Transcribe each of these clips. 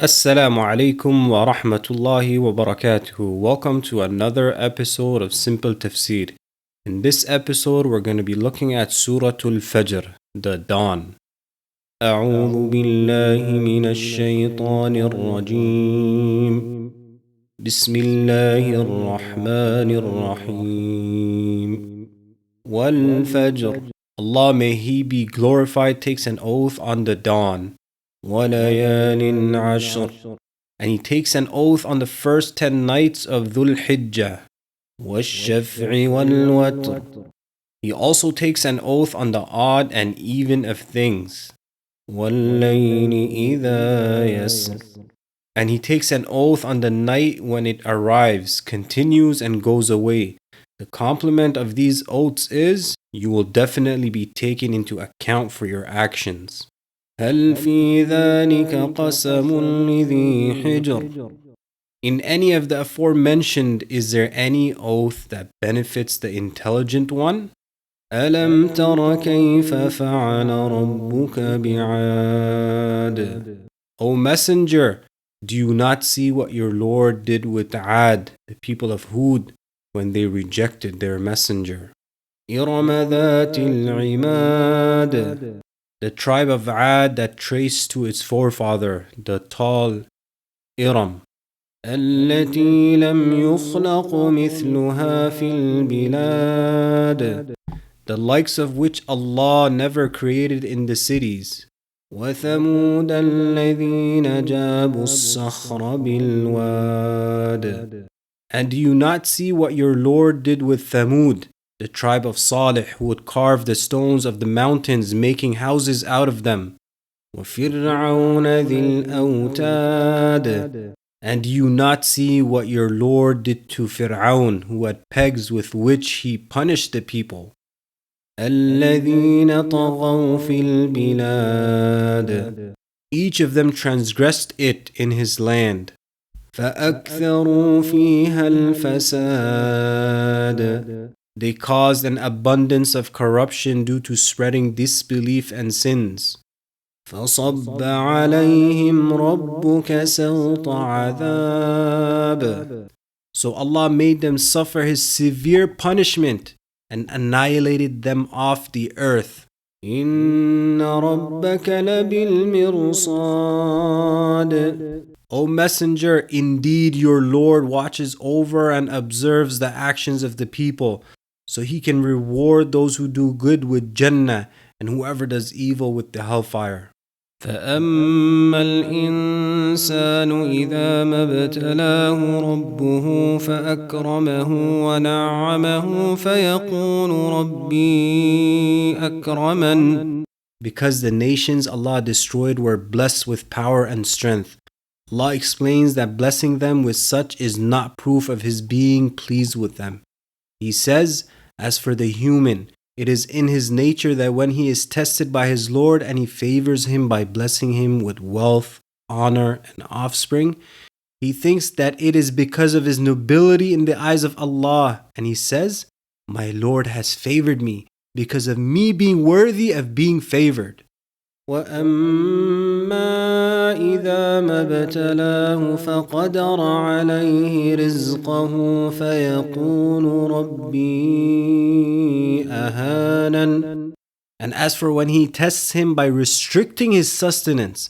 Assalamu alaikum wa rahmatullahi wa barakatuhu. Welcome to another episode of Simple Tafsir. In this episode, we're going to be looking at Surah Al-Fajr, the dawn. أعوذ بالله من الشيطان الرجيم. بسم الله الرحمن الرحيم. والفجر. Allah, may He be glorified, takes an oath on the dawn. وَلَيَالٍ عَشْرٍ. And he takes an oath on the first 10 nights of Dhul Hijjah. وَالشَّفْعِ وَالْوَتْرِ. He also takes an oath on the odd and even of things. وَاللَّيْلِ إِذَا يَسْرٍ. And he takes an oath on the night when it arrives, continues and goes away. The complement of these oaths is, you will definitely be taken into account for your actions. هل في ذلك قسم لذي حجر. In any of the aforementioned, is there any oath that benefits the intelligent one? ألم تر كيف فعل ربك بعاد. O Messenger, do you not see what your Lord did with Ad, the people of Hud, when they rejected their messenger? إرم ذات العماد. The tribe of Ad that traced to its forefather, the tall Iram. التي لم يخلق مثلها في البلاد. The likes of which Allah never created in the cities. وثمود الذين جابوا الصخر بالواد. And do you not see what your Lord did with Thamud, the tribe of Salih, who would carve the stones of the mountains, making houses out of them? وَفِرْعَوْنَ ذِي الْأَوْتَادِ. And do you not see what your Lord did to Fir'aun, who had pegs with which he punished the people? الَّذِينَ طَغَوْا فِي الْبِلَادِ. Each of them transgressed it in his land. فَأَكْثَرُوا فِيهَا الْفَسَادِ. They caused an abundance of corruption due to spreading disbelief and sins. فَصَبَّ عَلَيْهِمْ رَبُّكَ سَوْطَ عَذَابٍ. So Allah made them suffer His severe punishment and annihilated them off the earth. إِنَّ رَبَّكَ لَبِالْمِرْصَادِ. O Messenger, indeed your Lord watches over and observes the actions of the people, so He can reward those who do good with Jannah and whoever does evil with the hellfire. فَأَمَّا الْإِنسَانُ إِذَا مَا ابْتَلَاهُ رَبُّهُ فَأَكْرَمَهُ وَنَعَّمَهُ فَيَقُولُ رَبِّي أَكْرَمَنِ. Because the nations Allah destroyed were blessed with power and strength. Allah explains that blessing them with such is not proof of His being pleased with them. He says, as for the human, it is in his nature that when he is tested by his Lord and He favors him by blessing him with wealth, honor, and offspring, he thinks that it is because of his nobility in the eyes of Allah, and he says, my Lord has favored me because of me being worthy of being favored. وَأَمَّا إِذَا مَا ابْتَلَاهُ فَقَدَرَ عَلَيْهِ رِزْقَهُ فَيَقُولُ رَبِّي أَهَانَنِ. And as for when He tests him by restricting his sustenance,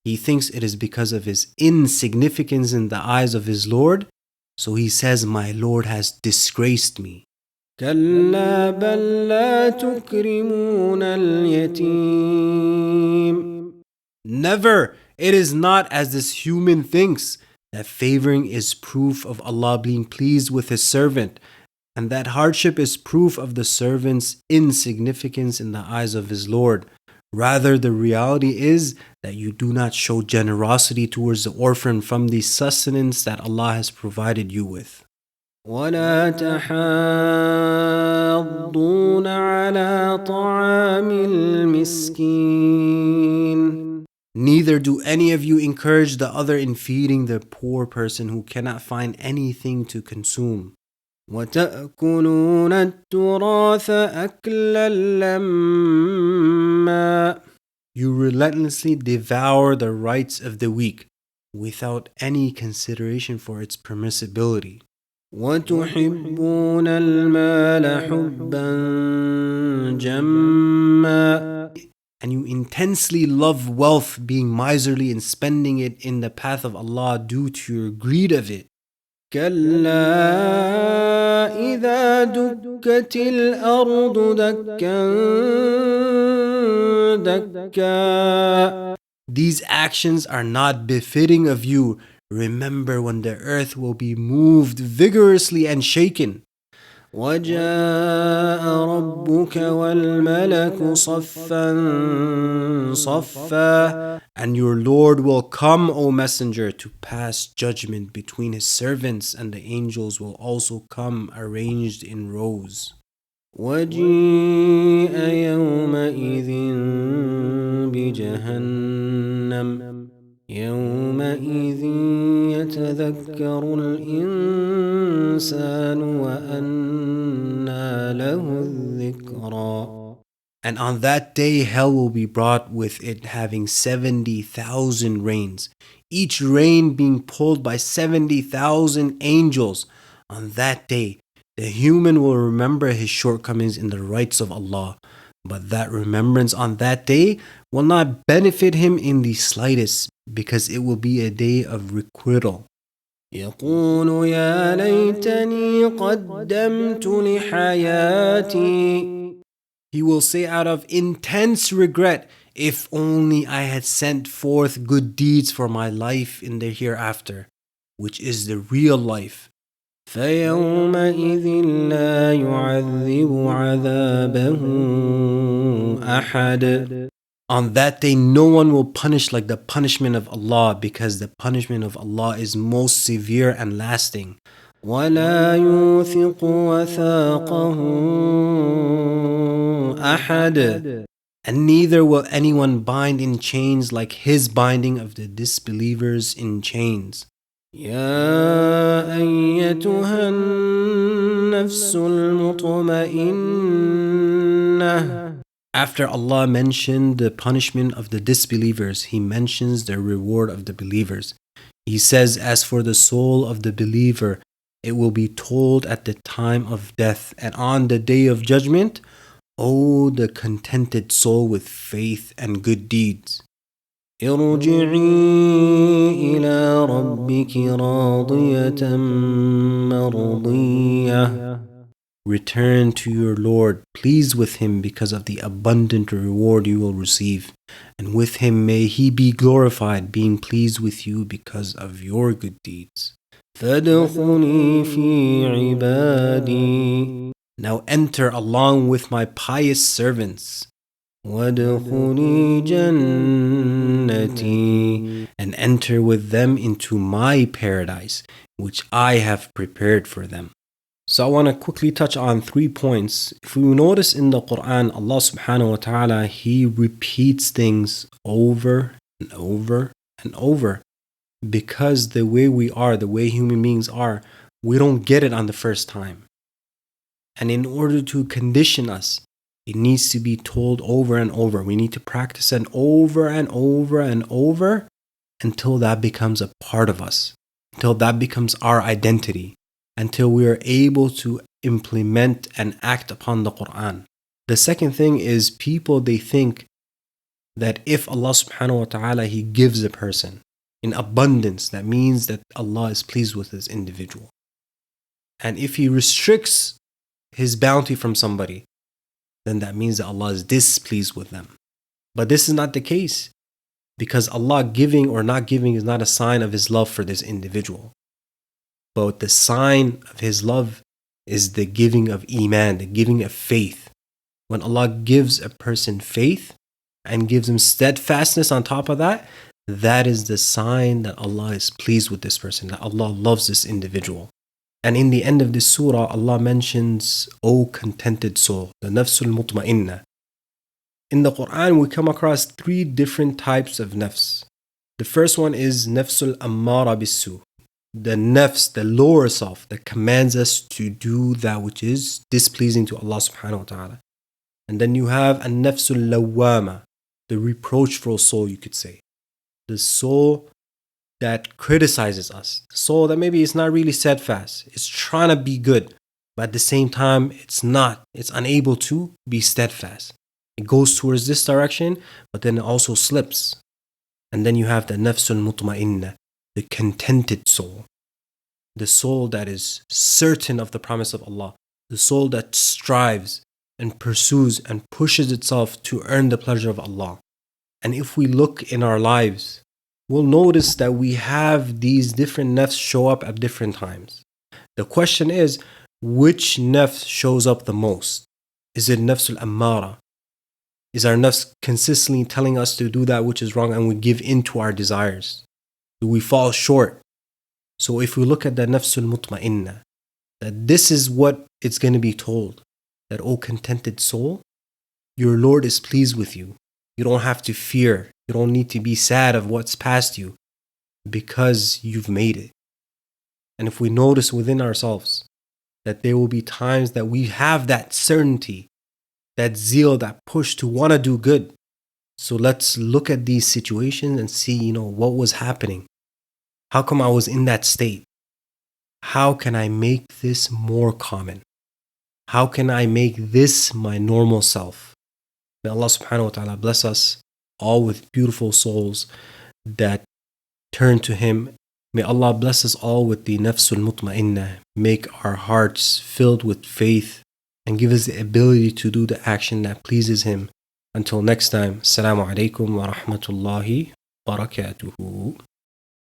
he thinks it is because of his insignificance in the eyes of his Lord, so he says, my Lord has disgraced me. كلا بل لا تكرمون اليتيم. Never, it is not as this human thinks, that favoring is proof of Allah being pleased with His servant, and that hardship is proof of the servant's insignificance in the eyes of his Lord. Rather, the reality is that you do not show generosity towards the orphan from the sustenance that Allah has provided you with. ولا تحاضون على طعام المسكين. Neither do any of you encourage the other in feeding the poor person who cannot find anything to consume. وتأكلون التراث أكلا لما. You relentlessly devour the rights of the weak. without any consideration for its permissibility. وَتُحِبُّونَ الْمَالَ حُبًّا جَمًّا, and you intensely love wealth, being miserly and spending it in the path of Allah due to your greed of it. كَلَّا إِذَا دُكَّتِ الْأَرْضُ دَكًّا دَكًّا. These actions are not befitting of you. Remember when the earth will be moved vigorously and shaken. وَجَاءَ رَبُّكَ وَالْمَلَكُ صَفًّا صَفًّا, and your Lord will come, O Messenger, to pass judgment between his servants, and the angels will also come arranged in rows. وَجِيءَ يَوْمَئِذٍ بِجَهَنَّمَ يَوْمَئِذٍ يَتَذَكَّرُ الْإِنسَانُ وَأَنَّى لَهُ الذِّكْرَى. And on that day hell will be brought with it, having 70,000 reins, each rein being pulled by 70,000 angels. On that day the human will remember his shortcomings in the rights of Allah, but that remembrance on that day will not benefit him in the slightest, because it will be a day of requital. يقول يا ليتني قدمت لحياتي. He will say out of intense regret, if only I had sent forth good deeds for my life in the hereafter, which is the real life. فَيَوْمَئِذٍ لَا يُعَذِّبُ عَذَابَهُ أَحَدٌ. On that day no one will punish like the punishment of Allah, because the punishment of Allah is most severe and lasting. وَلَا يُوثِقُ وَثَاقَهُ أَحَدٌ. And neither will anyone bind in chains like his binding of the disbelievers in chains. يا أيتها النفس المطمئنة. After Allah mentioned the punishment of the disbelievers, He mentions the reward of the believers. He says, as for the soul of the believer, it will be told at the time of death and on the day of judgment, O the contented soul with faith and good deeds. ارجعي إلى ربك راضية مرضية. Return to your Lord, pleased with Him because of the abundant reward you will receive. And with Him may He be glorified, being pleased with you because of your good deeds. فَادْخُلِي فِي عِبَادِي. Now enter along with my pious servants. وَادْخُلِي جَنَّتِي. And enter with them into my paradise, which I have prepared for them. So I want to quickly touch on 3 points. If we notice in the Quran, Allah subhanahu wa ta'ala, He repeats things over and over and over. Because the way we are, the way human beings are, we don't get it on the first time. And in order to condition us, it needs to be told over and over. We need to practice it over and over and over until that becomes a part of us, until that becomes our identity, until we are able to implement and act upon the Quran. The second thing is, people, they think that if Allah subhanahu wa ta'ala, He gives a person in abundance, that means that Allah is pleased with this individual. And if He restricts His bounty from somebody, then that means that Allah is displeased with them. But this is not the case, because Allah giving or not giving is not a sign of His love for this individual. But the sign of His love is the giving of Iman, the giving of faith. When Allah gives a person faith and gives him steadfastness on top of that, that is the sign that Allah is pleased with this person, that Allah loves this individual. And in the end of this surah, Allah mentions, O contented soul, the Nafs al-Mutma'inna. In the Quran, we come across 3 different types of nafs. The first one is Nafs al-Ammara bis-Su, the nafs, the lower self that commands us to do that which is displeasing to Allah subhanahu wa ta'ala. And then you have an-Nafs al-Lawwama, the reproachful soul, you could say. The soul that criticizes us, the soul that maybe it's not really steadfast, it's trying to be good, but at the same time, it's unable to be steadfast. It goes towards this direction, but then it also slips. And then you have the Nafsul Mutma'inna, the contented soul, the soul that is certain of the promise of Allah, the soul that strives and pursues and pushes itself to earn the pleasure of Allah. And if we look in our lives, we'll notice that we have these different nafs show up at different times. The question is, which nafs shows up the most? Is it Nafsul Ammara? Is our nafs consistently telling us to do that which is wrong and we give in to our desires? Do we fall short? So if we look at the Nafsul Mutma'inna, that this is what it's going to be told, that, O contented soul, your Lord is pleased with you. You don't have to fear. You don't need to be sad of what's past you because you've made it. And if we notice within ourselves that there will be times that we have that certainty, that zeal, that push to want to do good. So let's look at these situations and see, what was happening. How come I was in that state? How can I make this more common? How can I make this my normal self? May Allah subhanahu wa ta'ala bless us all with beautiful souls that turn to Him. May Allah bless us all with the Nafsul Mutma'inna, make our hearts filled with faith and give us the ability to do the action that pleases Him. Until next time, Assalamu alaikum wa rahmatullahi wa barakatuhu.